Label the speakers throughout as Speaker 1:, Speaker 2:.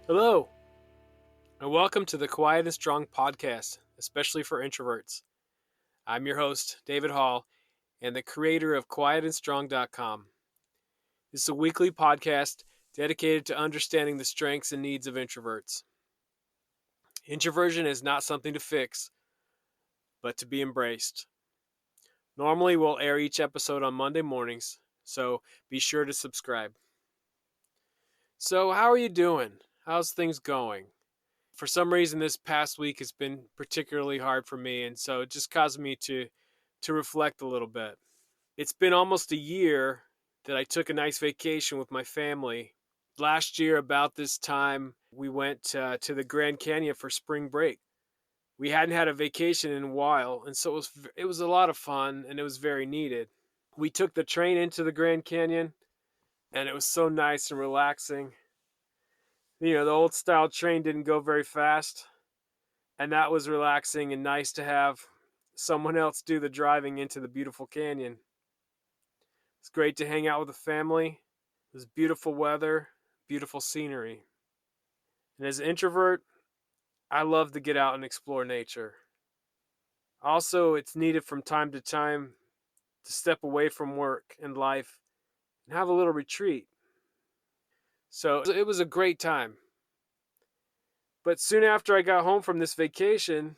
Speaker 1: Hello, and welcome to the Quiet and Strong podcast, especially for introverts. I'm your host, David Hall, and the creator of quietandstrong.com. This is a weekly podcast dedicated to understanding the strengths and needs of introverts. Introversion is not something to fix, but to be embraced. Normally, we'll air each episode on Monday mornings, so be sure to subscribe. So, how are you doing? How's things going? For some reason, this past week has been particularly hard for me, and so it just caused me to reflect a little bit. It's been almost a year that I took a nice vacation with my family. Last year, about this time, we went to the Grand Canyon for spring break. We hadn't had a vacation in a while, and so it was a lot of fun, and it was very needed. We took the train into the Grand Canyon, and it was so nice and relaxing. The old style train didn't go very fast, and that was relaxing and nice to have someone else do the driving into the beautiful canyon. It's great to hang out with the family. It was beautiful weather, beautiful scenery. And as an introvert, I love to get out and explore nature. Also, it's needed from time to time to step away from work and life and have a little retreat. So it was a great time. But soon after I got home from this vacation,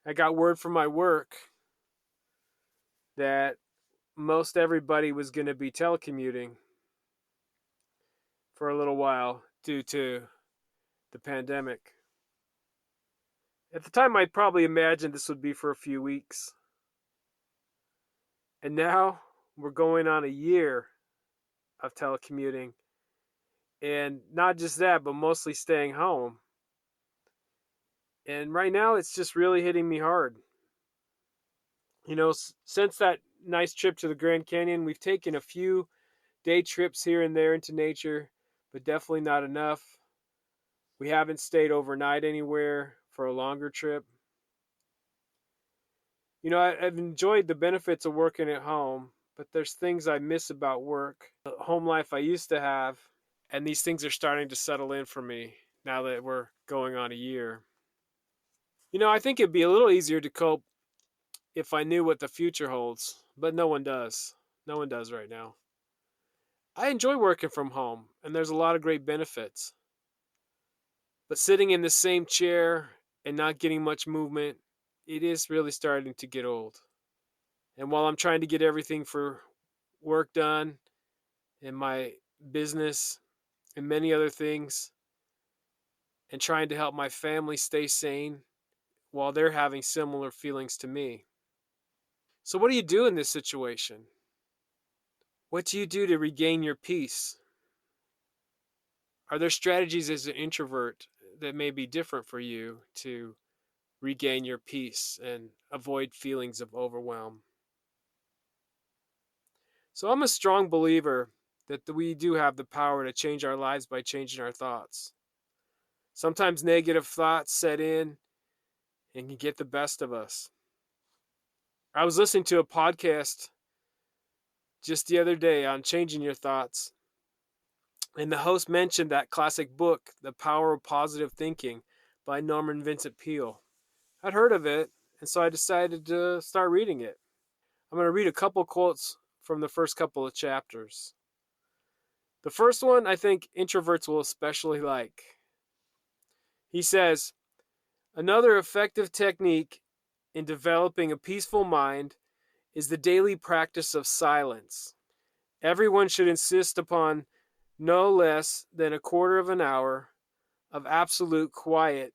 Speaker 1: I got word from my work that most everybody was going to be telecommuting for a little while due to the pandemic. At the time, I probably imagined this would be for a few weeks. And now we're going on a year of telecommuting. And not just that, but mostly staying home. And right now, it's just really hitting me hard. Since that nice trip to the Grand Canyon, we've taken a few day trips here and there into nature, but definitely not enough. We haven't stayed overnight anywhere for a longer trip. I've enjoyed the benefits of working at home, but there's things I miss about work, the home life I used to have, and these things are starting to settle in for me now that we're going on a year. I think it'd be a little easier to cope if I knew what the future holds, but no one does. No one does right now. I enjoy working from home, and there's a lot of great benefits. But sitting in the same chair and not getting much movement, it is really starting to get old. And while I'm trying to get everything for work done and my business and many other things, and trying to help my family stay sane while they're having similar feelings to me. So what do you do in this situation? What do you do to regain your peace? Are there strategies as an introvert that may be different for you to regain your peace and avoid feelings of overwhelm? So I'm a strong believer that we do have the power to change our lives by changing our thoughts. Sometimes negative thoughts set in and can get the best of us. I was listening to a podcast just the other day on changing your thoughts, and the host mentioned that classic book, The Power of Positive Thinking by Norman Vincent Peale. I'd heard of it, and so I decided to start reading it. I'm going to read a couple quotes from the first couple of chapters. The first one I think introverts will especially like. He says, "Another effective technique in developing a peaceful mind is the daily practice of silence. Everyone should insist upon no less than a quarter of an hour of absolute quiet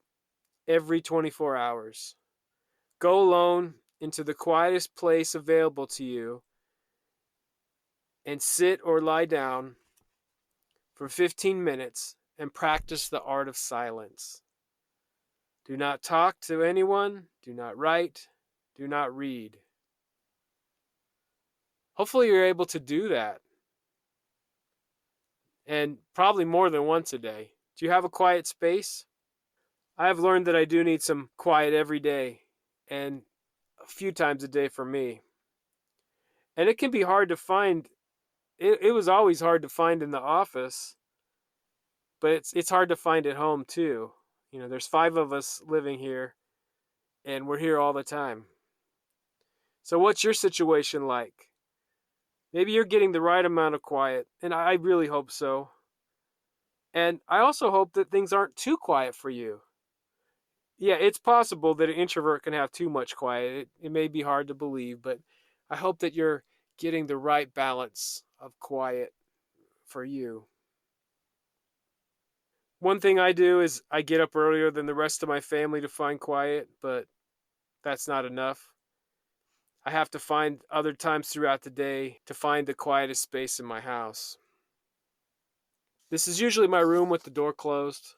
Speaker 1: every 24 hours. Go alone into the quietest place available to you and sit or lie down for 15 minutes and practice the art of silence. Do not talk to anyone, do not write, do not read." Hopefully you're able to do that. And probably more than once a day. Do you have a quiet space? I have learned that I do need some quiet every day, and a few times a day for me. And it can be hard to find. It was always hard to find in the office. but it's hard to find at home too. There's 5 of us living here, and we're here all the time. So what's your situation like? Maybe you're getting the right amount of quiet, and I really hope so. And I also hope that things aren't too quiet for you. Yeah, it's possible that an introvert can have too much quiet. It may be hard to believe, but I hope that you're getting the right balance of quiet for you. One thing I do is I get up earlier than the rest of my family to find quiet, but that's not enough. I have to find other times throughout the day to find the quietest space in my house. This is usually my room with the door closed,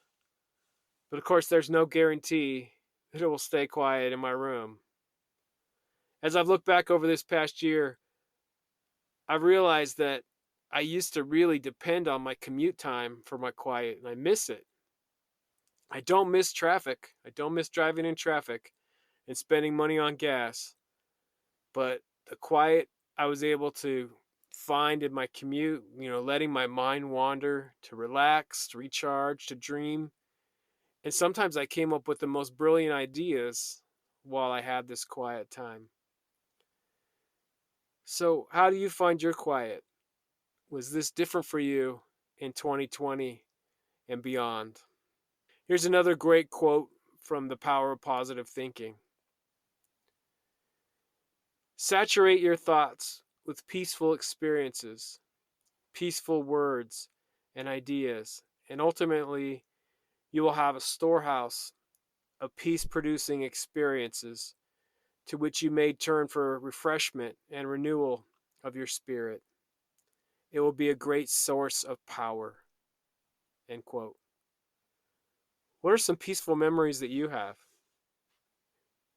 Speaker 1: but of course, there's no guarantee that it will stay quiet in my room. As I've looked back over this past year, I've realized that I used to really depend on my commute time for my quiet, and I miss it. I don't miss traffic. I don't miss driving in traffic and spending money on gas, but the quiet I was able to find in my commute, letting my mind wander, to relax, to recharge, to dream. And sometimes I came up with the most brilliant ideas while I had this quiet time. So, how do you find your quiet? Was this different for you in 2020 and beyond? Here's another great quote from The Power of Positive Thinking. Saturate your thoughts with peaceful experiences, peaceful words, and ideas, and ultimately you will have a storehouse of peace producing experiences to which you may turn for refreshment and renewal of your spirit. It will be a great source of power. End quote. What are some peaceful memories that you have?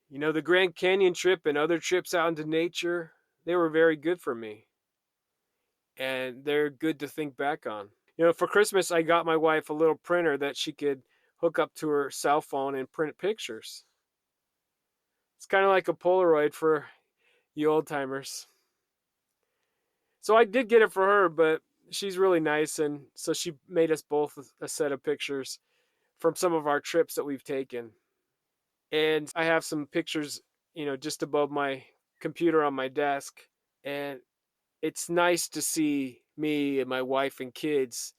Speaker 1: The Grand Canyon trip and other trips out into nature, they were very good for me. And they're good to think back on. For Christmas, I got my wife a little printer that she could hook up to her cell phone and print pictures. It's kind of like a Polaroid for you old timers. So I did get it for her, but she's really nice. And so she made us both a set of pictures from some of our trips that we've taken. And I have some pictures, just above my computer on my desk. And it's nice to see me and my wife and kids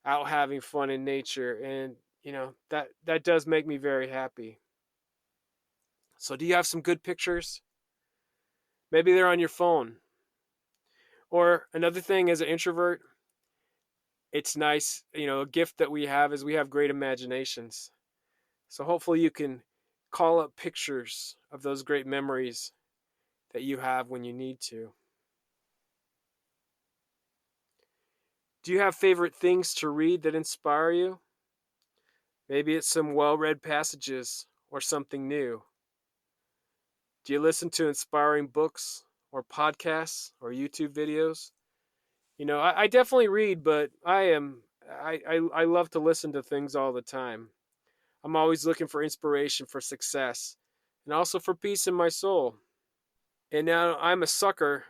Speaker 1: out having fun in nature. And, that does make me very happy. So, do you have some good pictures? Maybe they're on your phone. Or another thing, as an introvert, it's nice, a gift that we have is we have great imaginations. So, hopefully, you can call up pictures of those great memories that you have when you need to. Do you have favorite things to read that inspire you? Maybe it's some well read passages or something new. Do you listen to inspiring books or podcasts or YouTube videos? I definitely read, but I love to listen to things all the time. I'm always looking for inspiration for success and also for peace in my soul. And now I'm a sucker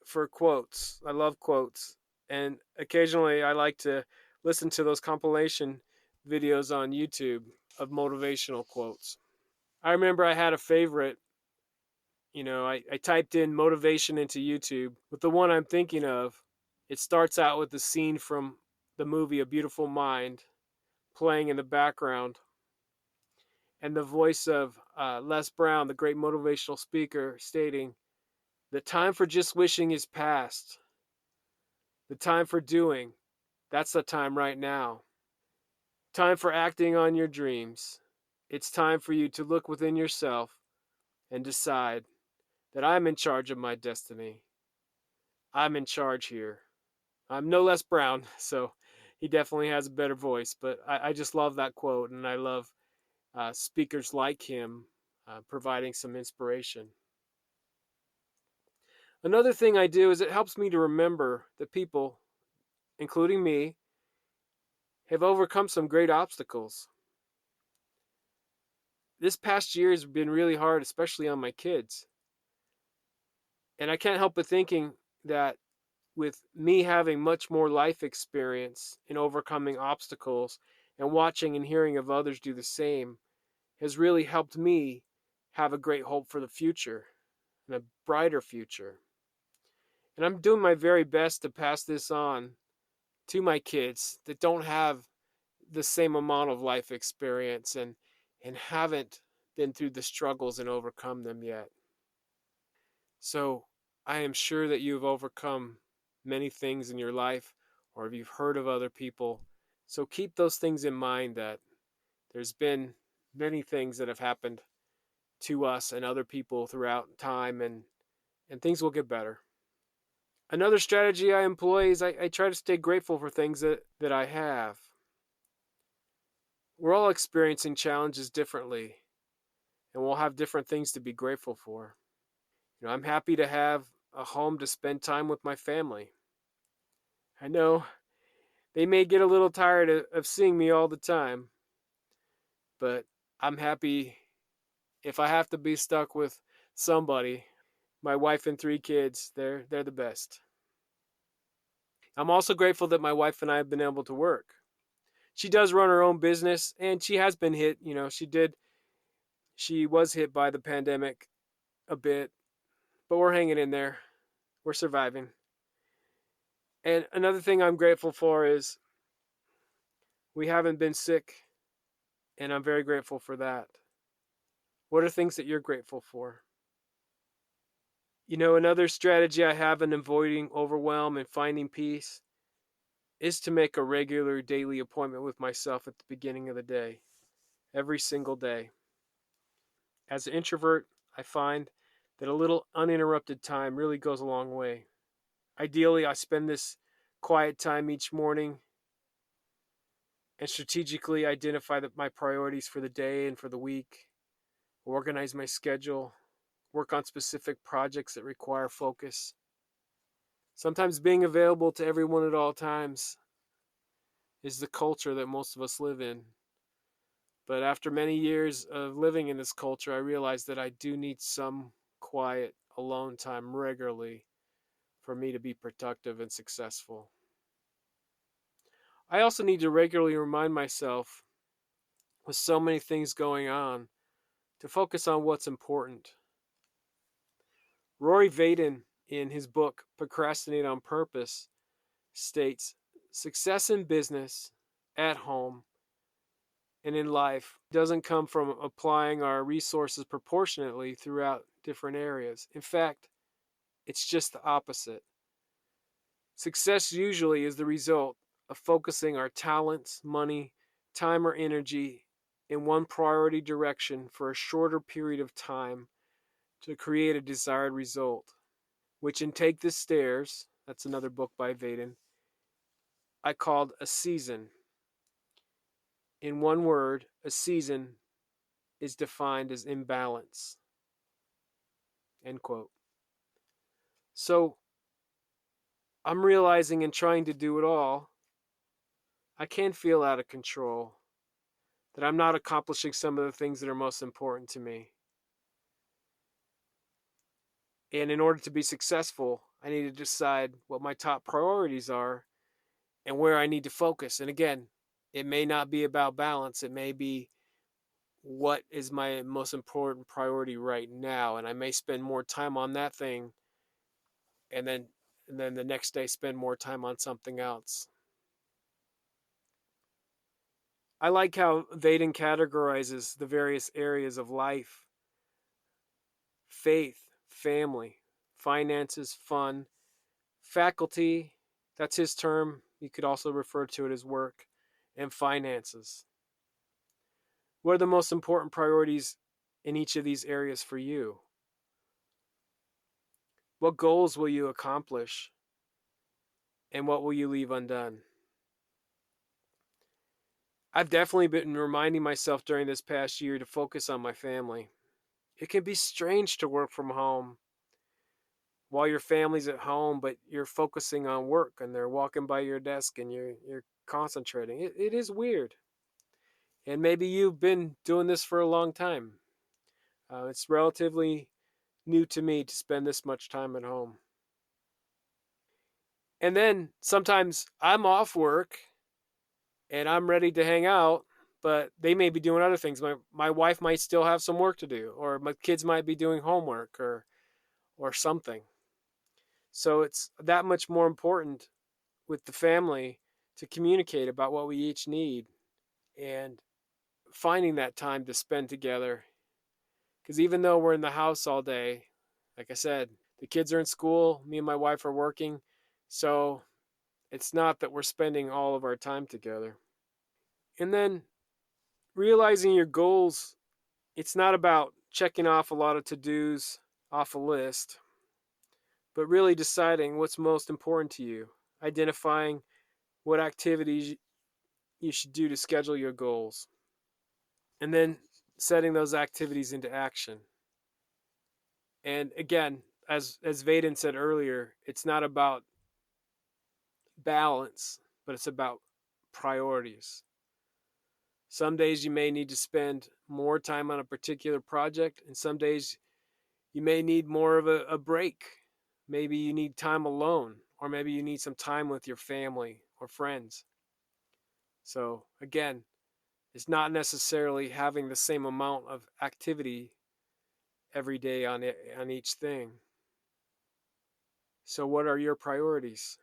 Speaker 1: for quotes. I love quotes. And occasionally I like to listen to those compilation videos on YouTube of motivational quotes. I remember I had a favorite. I typed in motivation into YouTube, but the one I'm thinking of, it starts out with the scene from the movie A Beautiful Mind playing in the background, and the voice of Les Brown, the great motivational speaker, stating, "The time for just wishing is past. The time for doing, that's the time right now. Time for acting on your dreams. It's time for you to look within yourself and decide that I'm in charge of my destiny. I'm in charge here." I'm no Les Brown, so he definitely has a better voice, but I just love that quote, and I love speakers like him providing some inspiration. Another thing I do is it helps me to remember that people, including me, have overcome some great obstacles. This past year has been really hard, especially on my kids. And I can't help but thinking that with me having much more life experience in overcoming obstacles and watching and hearing of others do the same, has really helped me have a great hope for the future and a brighter future. And I'm doing my very best to pass this on to my kids that don't have the same amount of life experience and haven't been through the struggles and overcome them yet. So I am sure that you've overcome many things in your life, or if you've heard of other people. So keep those things in mind, that there's been many things that have happened to us and other people throughout time, and things will get better. Another strategy I employ is I try to stay grateful for things that I have. We're all experiencing challenges differently, and we'll have different things to be grateful for. I'm happy to have a home to spend time with my family. I know they may get a little tired of seeing me all the time, but I'm happy if I have to be stuck with somebody. My wife and 3 kids, they're the best. I'm also grateful that my wife and I have been able to work. She does run her own business, and she has been hit. She was hit by the pandemic a bit, but we're hanging in there. We're surviving. And another thing I'm grateful for is we haven't been sick, and I'm very grateful for that. What are things that you're grateful for? Another strategy I have in avoiding overwhelm and finding peace is to make a regular daily appointment with myself at the beginning of the day, every single day. As an introvert, I find that a little uninterrupted time really goes a long way. Ideally, I spend this quiet time each morning and strategically identify my priorities for the day and for the week, organize my schedule, work on specific projects that require focus. Sometimes being available to everyone at all times is the culture that most of us live in. But after many years of living in this culture, I realized that I do need some quiet, alone time regularly for me to be productive and successful. I also need to regularly remind myself, with so many things going on, to focus on what's important. Rory Vaden, in his book Procrastinate on Purpose, states success in business, at home, and in life doesn't come from applying our resources proportionately throughout different areas. In fact, it's just the opposite. Success usually is the result of focusing our talents, money, time, or energy in one priority direction for a shorter period of time to create a desired result, which in Take the Stairs, that's another book by Vaden, I called a season. In one word, a season is defined as imbalance. End quote. So I'm realizing in trying to do it all, I can feel out of control, that I'm not accomplishing some of the things that are most important to me. And in order to be successful, I need to decide what my top priorities are and where I need to focus. And again, it may not be about balance. It may be what is my most important priority right now. And I may spend more time on that thing and then the next day spend more time on something else. I like how Vaden categorizes the various areas of life: faith, family, finances, fun, faculty, that's his term. You could also refer to it as work, and finances. What are the most important priorities in each of these areas for you? What goals will you accomplish? And what will you leave undone? I've definitely been reminding myself during this past year to focus on my family. It can be strange to work from home while your family's at home, but you're focusing on work and they're walking by your desk and you're concentrating. It is weird. And maybe you've been doing this for a long time. It's relatively new to me to spend this much time at home. And then sometimes I'm off work and I'm ready to hang out, but they may be doing other things. My wife might still have some work to do, or my kids might be doing homework or something. So it's that much more important with the family to communicate about what we each need and finding that time to spend together. Because even though we're in the house all day, like I said, the kids are in school, me and my wife are working. So it's not that we're spending all of our time together. And then realizing your goals, it's not about checking off a lot of to dos off a list, but really deciding what's most important to you, identifying what activities you should do to schedule your goals, and then setting those activities into action. And again, as Vaden said earlier, it's not about balance, but it's about priorities. Some days you may need to spend more time on a particular project, and some days you may need more of a break. Maybe you need time alone, or maybe you need some time with your family or friends. So, again, it's not necessarily having the same amount of activity every day on each thing. So, what are your priorities?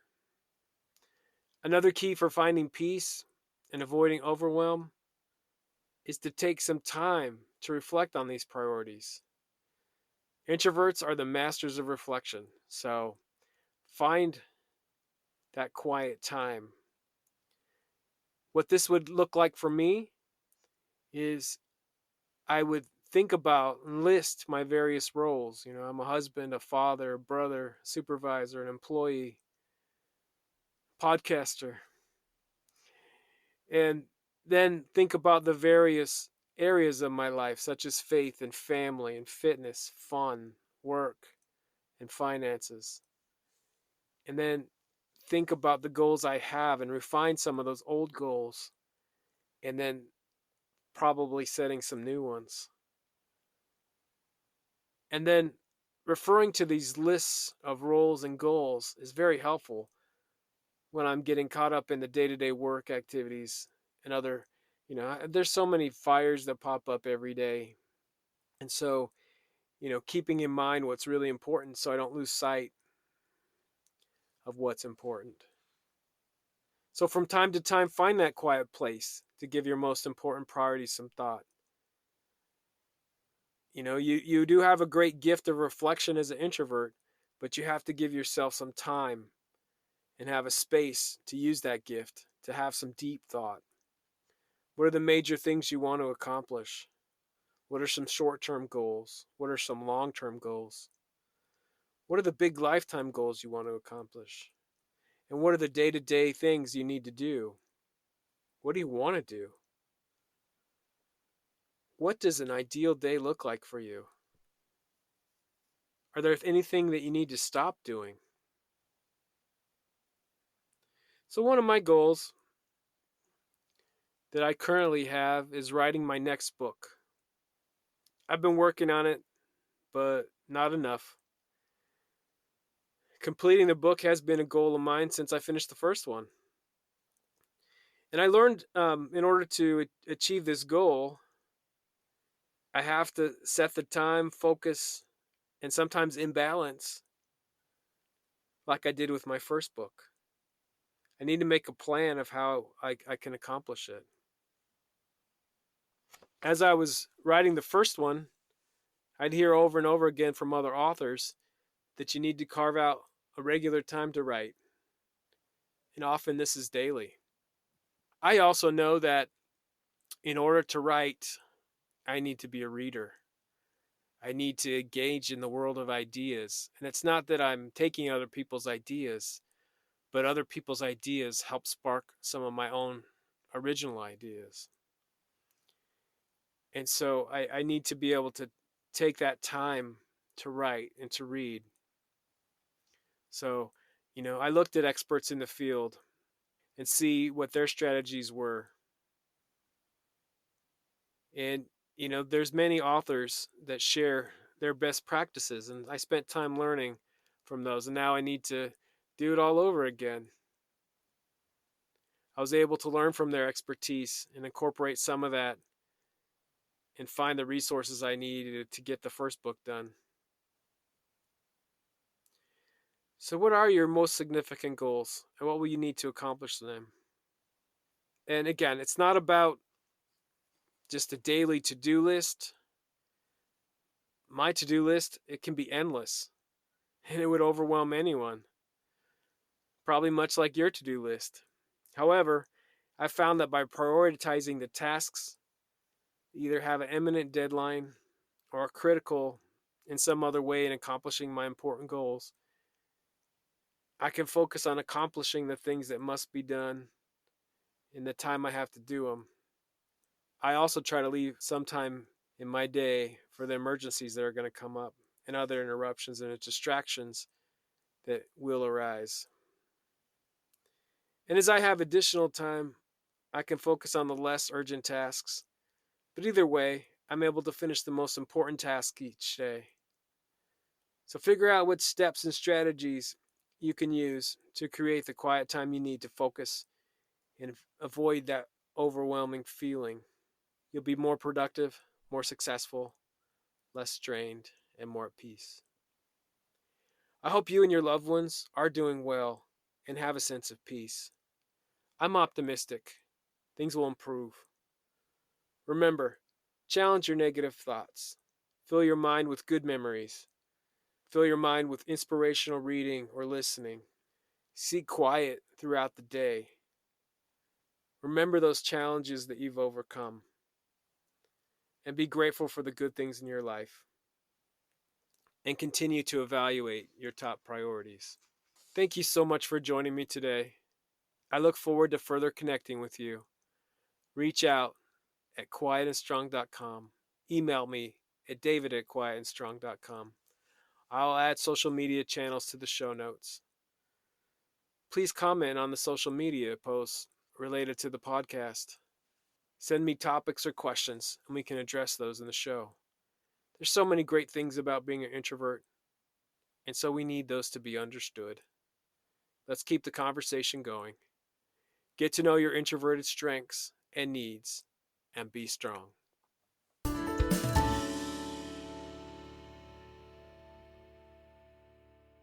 Speaker 1: Another key for finding peace and avoiding overwhelm is to take some time to reflect on these priorities. Introverts are the masters of reflection, so find that quiet time. What this would look like for me is I would think about and list my various roles. I'm a husband, a father, a brother, supervisor, an employee, podcaster, and then think about the various areas of my life, such as faith and family and fitness, fun, work, and finances. And then think about the goals I have and refine some of those old goals, and then probably setting some new ones. And then referring to these lists of roles and goals is very helpful when I'm getting caught up in the day to day work activities and other, there's so many fires that pop up every day. And so, keeping in mind what's really important so I don't lose sight of what's important. So, from time to time, find that quiet place to give your most important priorities some thought. You do have a great gift of reflection as an introvert, but you have to give yourself some time and have a space to use that gift to have some deep thought. What are the major things you want to accomplish? What are some short term goals? What are some long term goals? What are the big lifetime goals you want to accomplish? And what are the day to day things you need to do? What do you want to do? What does an ideal day look like for you? Are there anything that you need to stop doing? So, one of my goals that I currently have is writing my next book. I've been working on it, but not enough. Completing the book has been a goal of mine since I finished the first one. And I learned in order to achieve this goal, I have to set the time, focus, and sometimes imbalance, like I did with my first book. I need to make a plan of how I can accomplish it. As I was writing the first one, I'd hear over and over again from other authors that you need to carve out a regular time to write. And often this is daily. I also know that in order to write, I need to be a reader. I need to engage in the world of ideas. And it's not that I'm taking other people's ideas, but other people's ideas help spark some of my own original ideas. And so I need to be able to take that time to write and to read. So, I looked at experts in the field and see what their strategies were. And, there's many authors that share their best practices, and I spent time learning from those. And now I need to do it all over again. I was able to learn from their expertise and incorporate some of that and find the resources I needed to get the first book done. So, what are your most significant goals and what will you need to accomplish them? And again, it's not about just a daily to do list. My to do list, it can be endless and it would overwhelm anyone, probably much like your to do list. However, I found that by prioritizing the tasks that either have an imminent deadline or are critical in some other way in accomplishing my important goals, I can focus on accomplishing the things that must be done in the time I have to do them. I also try to leave some time in my day for the emergencies that are going to come up and other interruptions and distractions that will arise. And as I have additional time, I can focus on the less urgent tasks. But either way, I'm able to finish the most important task each day. So figure out what steps and strategies you can use to create the quiet time you need to focus and avoid that overwhelming feeling. You'll be more productive, more successful, less strained, and more at peace. I hope you and your loved ones are doing well and have a sense of peace. I'm optimistic. Things will improve. Remember, challenge your negative thoughts. Fill your mind with good memories. Fill your mind with inspirational reading or listening. Seek quiet throughout the day. Remember those challenges that you've overcome. And be grateful for the good things in your life. And continue to evaluate your top priorities. Thank you so much for joining me today. I look forward to further connecting with you. Reach out at quietandstrong.com. Email me at david@quietandstrong.com. I'll add social media channels to the show notes. Please comment on the social media posts related to the podcast. Send me topics or questions, and we can address those in the show. There's so many great things about being an introvert, and so we need those to be understood. Let's keep the conversation going. Get to know your introverted strengths and needs, and be strong.